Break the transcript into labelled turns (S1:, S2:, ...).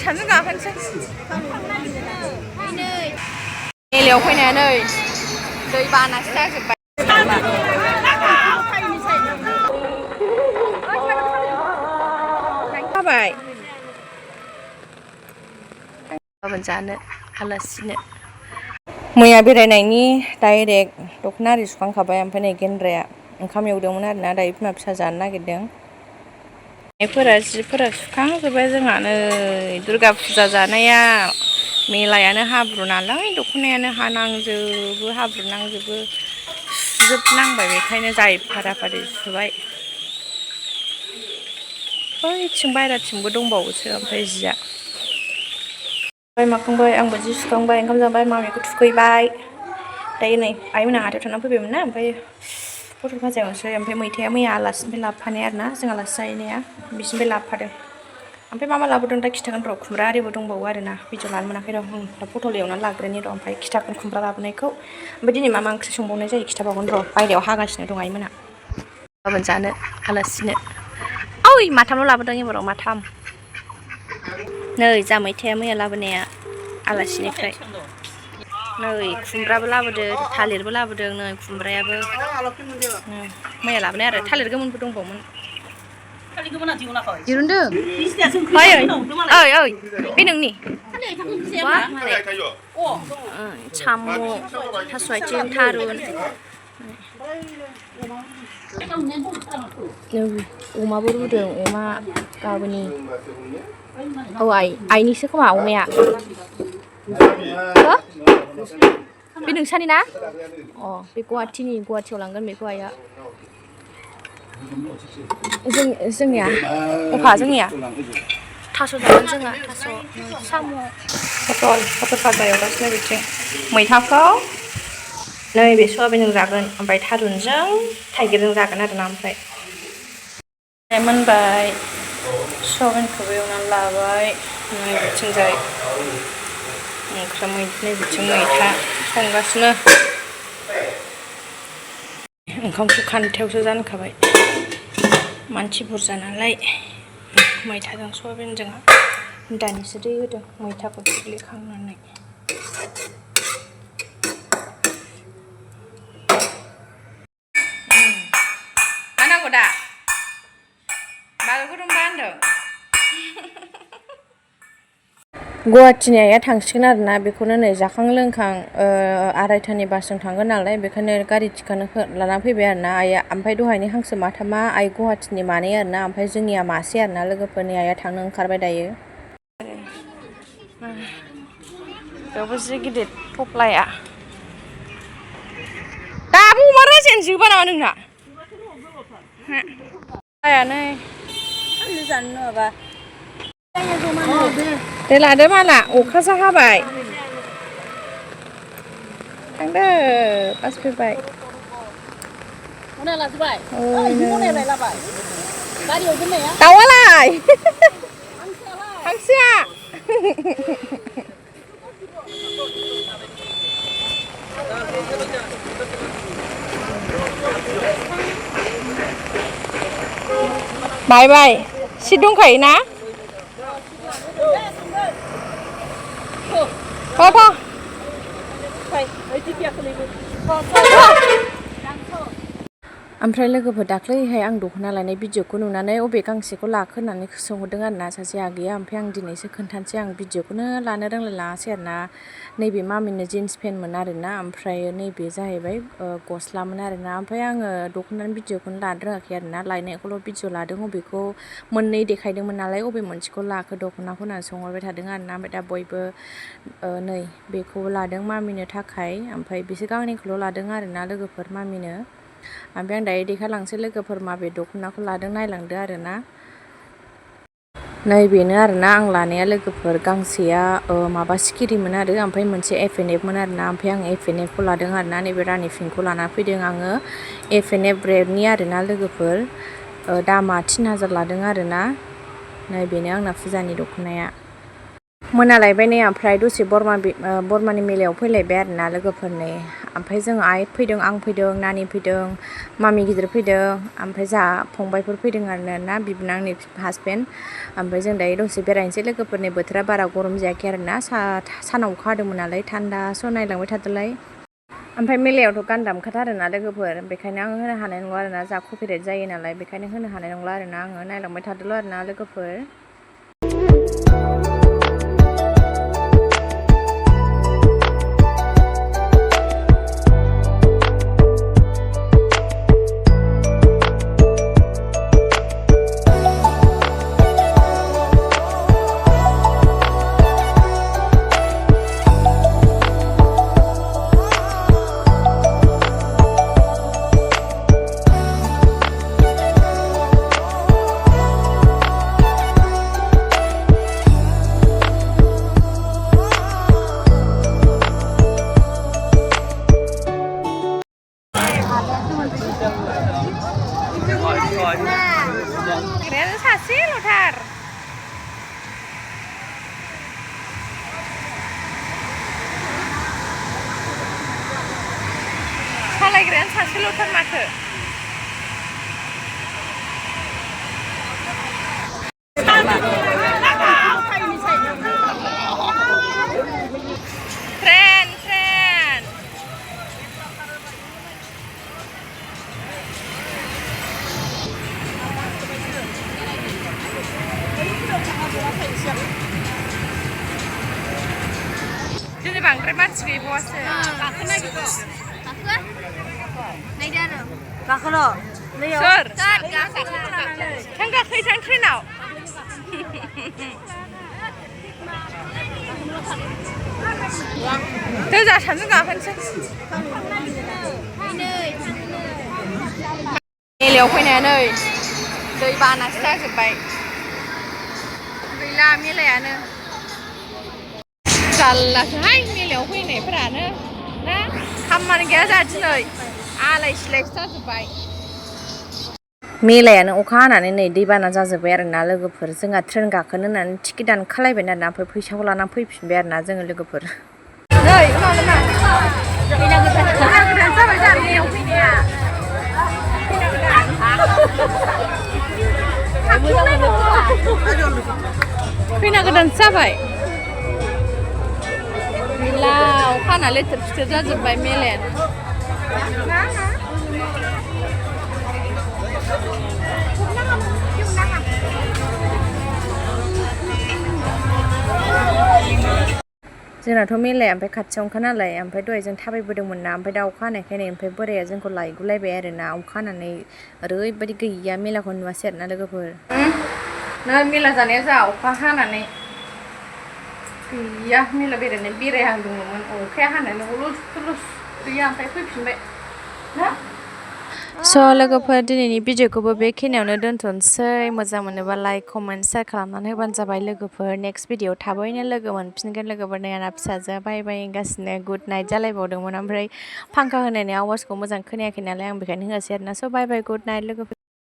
S1: सानैजों गाखोनोसै मेलायाव फैनानै दै बानासो जाजोब्बाय जाबाय गाबोन जानो आलासिनो मैया बेरायनायनि डाइरेक्ट दख'ना आरि सुखांखाबाय ओमफ्राय नै गेन्द्राया ओंखाम एवदोंमोन आरोना दायो बिमा फिसा जानो नागिरदों जिफोरा सुखांजोब्बाय जोंहा नै दुर्गा फुजा जानाया मेलायानो हाब्रु नालाय दख'नायानो हानांजोबो हाब्रु नांजोबो सुजोबनांबाय बेखायनो जाय फाराफारि सुबाय बैथिं बायराथिंबो दंबावोसो ओमफ्राय जिया माखांबाय आंबो जि सुखांबाय ओंखाम जाबाय मामिखौ थुखैबाय दायो नै आइमोना हाथायाव थांनानै फैबायमोन ना ओमफ्राय पटल भाजा एवनोसै ओमफ्राय मैथाया मैया आलासिनिफ्राय लाबोफानाय आरोना जों आलासि जाहैनाया बिसिनिफ्राय लाबोफादों ओमफ्राय मा लाबोदों दा खिथागोन र' खुमब्रा आरिबो दंबावो आरोना भिडिअ लानो मोनाखै र' दा पटल एवनानै लाग्रोनि र' ओमफ्राय खिथागोन खुमब्रा लाबोनायखौ ओमफ्राय दिनै मा ओंख्रि संबावनाय जायो खिथाबावगोन र' बायहेरायाव हागासिनो दं आइमोना गाबोन जानो आलासिनो ओइ माथामल' लाबोदों एबाराव माथाम नै जा मैथाया मैया लाबोनाया आलासिनिफ्राय नै खुमब्राबो लाबोदों थालिरबो लाबोदों नै खुमब्रायाबो मैया लाबोनाय आरो थालिर गोमोनबो दंबावोमोन दिरुनदों ओइ ओइ बे नोंनि साम' थास' आथिं थारुन अमाबो रुदों अमा गाबोननि औ आइनिसो खोमा अमाया बे नोंसानि ना अ बे गुवाहाटियाव लांगोन बेखौ आइया जोंनिया अखा जोंनिया थास' जागोन जोंहा थास' साम' पटल भाजा एवगासिनो बिथिं मैथाखौ नैबे सयाबिनजों जागोन ओमफ्राय थारुनजों थाइगिरजों जागोन आरोना ओमफ्राय मोनबाय सयाबिनखौबो एवनानै लाबाय नै बिथिंजाय नै बिथिं मैथा संगासिनो ओंखामखौ खान्थायावसो जानखाबाय मानसि बुरजा नालाय मैथाजों सयाबिनजों दानिसो दै होदों मैथाखौ थुग्लिखांनानै मा नांगौ दा बालुखौ दंबा होनदों गुवाहाटिनि आइया थांसिगोन आरोना बेखौनो नै जाखां लोंखां 2:30नि बासजों थांगोन नालाय बेखायनो गारि थिखानो लाना फैबाय आरोना आइया ओमफ्राय दहायनि हांसो माथामा आइ गुवाहाटिनि मानै आरोना ओमफ्राय जोंनिया मासे आरोना लोगोफोरनि आइया थांनो ओंखारबाय दायो बेयावबो जि गिदिर थफ्लाया दाबो अमा राजायानो जोबा नामा नोंना नै जानो नङाबा दे लादो माला अखासो हाबाय थांदो बास फैबाय दाउआलाय हांसोआ बाय सिट दंखायो ना ओमफ्राय लोगोफोर दाख्लैहाय आं दख'ना लायनाय भिडिअखौ नुनानै अबे गांसेखौ लाखो होननानै सोंहरदों आरोना सासे आगैया ओमफ्राय आं दिनैसो खोन्थानोसै आं भिडिअखौनो लानो रोंलायलाङासै आरोना नैबे मामिनो जिन्स पेन्टमोन आरोना ओमफ्राय नैबे जाहैबाय गस्लामोन आरोना ओमफ्राय आङो दख'नानि भिडिअखौनो लानो रोङाखै आरोना लायनायखौल' भिडिअ लादों अबेखौ मोननै देखायदोंमोन नालाय अबे मोनसेखौ लाखो दख'नाखौ होननानै सोंहरबाय थादों आरोना ओमफ्राय दा बयबो नै बेखौबो लादों मामिनो थाखाय ओमफ्राय बिसोर गांनैखौल' लादों आरोना लोगोफोर मामिनो ओमफ्राय आं दायो देखायलांसै लोगोफोर माबे दख'नाखौ लादों नायलांदो आरोना नै बेनो आरोना आं लानाया लोगोफोर गांसेया माबा सिखिरिमोन आरो ओमफ्राय मोनसे एफ&एफमोन आरोना ओमफ्राय आं एफ&एफखौ लादों आरोना नैबे रानि पिंकखौ लाना फैदों आङो एफ&एफ ब्रेन्डनि आरोना लोगोफोर दामा 3000 लादों आरोना नै बेनो आंना फुजानि दख'नाया मोनालायबाय नै ओमफ्राय दसे बरमानि मेलायाव फैलायबाय आरोना लोगोफोरनि ओमफ्राय जों आइ फैदों आं फैदों नानि फैदों मामि गिदिर फैदों ओमफ्राय जोंहा फंबायफोर फैदों आरो ना बिबोनां आंनि हासबेन्ड ओमफ्राय जों दायो दसे बेरायनोसै लोगोफोरनि बोथोरा बारा गरम जायाखै आरो ना सानाव अखा हादोंमोन नालाय थान्दा स' नायलांबाय थादोलाय ओमफ्राय मेलायावथ' गान दामखाथारोना लोगोफोर बेखायनो आङो होनो हानाय नंला आरोना जा कपिराइट जायो नालाय बेखायनो होनो हानाय नंला आरोना आङो नायलांबाय थादोल' आरोना लोगोफोर Keren sasi lothar. Saलायग्रायानो sasi lothar माथो. Jadi बांद्राय मानसि गैबावासो गाखोनो नागिरदों गाखोआ नायदो आरो गाखोनो सोर थां गाखोयो थां ट्रेनाव दे जा सानैजों गाखोनोसै मेलायाव फैनाया नै दै बानासो जाजोब्बाय गैला मेलायानो जारलासोहाय मेलायाव फैनायफोरानो ना खामानि गैया जोंहा दिनै आलाय सिलायसो जाजोब्बाय मेलायानो अखा हानानै नै दैबाना जाजोब्बाय आरोना लोगोफोर जोंहा ट्रेन गाखोनो होननानै टिकेट दानखालायबाय आरोना ओमफ्राय फैसाखौ लानानै फैफिनबाय आरोना जोङो लोगोफोर नै मामोना फैना गोदान जाबाय जोंहा मेलायाव फैनाया फैना गोदान जाबाय गैला अखा हाना लेथेर फिथेर जाजोब्बाय मेलायानो जोंनाथ' मेलाया ओमफ्राय खाथियावनोखा नालाय ओमफ्राय दहाय जों थाबायबोदोंमोन ना ओमफ्राय दा अखा हानायखाय नै ओमफ्राय बोराया जोंखौ लायगुलायबाय आरोना अखा हानानै ओरैबायदि गैया मेलाखौ नुवासै आरोना लोगोफोर नै मेला जानाया जोंहा अखा हानानै गैया मेला बेरायहांदोंमोन अखाया हानानै उलुस थुलुस गैया ओमफ्राय फैफिनबाय ना स' लोगोफोर दिनैनि भिडिअखौबो बेखिनियावनो दोनथ'नोसै मोजां मोनोबा लाइक कमेन्ट शेयार खालामनानै होबानो जाबाय लोगोफोर नेक्स्ट भिडिअ थाबैनो लोगो मोनफिनगोन लोगोफोरनि आंना फिसाजोआ बाय बाय गासिनो गुड नाइट जालायबावदोंमोन ओमफ्राय फांखा होनायनि आवाजखौ मोजां खोनायाखै नालाय आं बेखायनो होआसै आरोना स' बाय बाय गुड नाइट लोगोफोर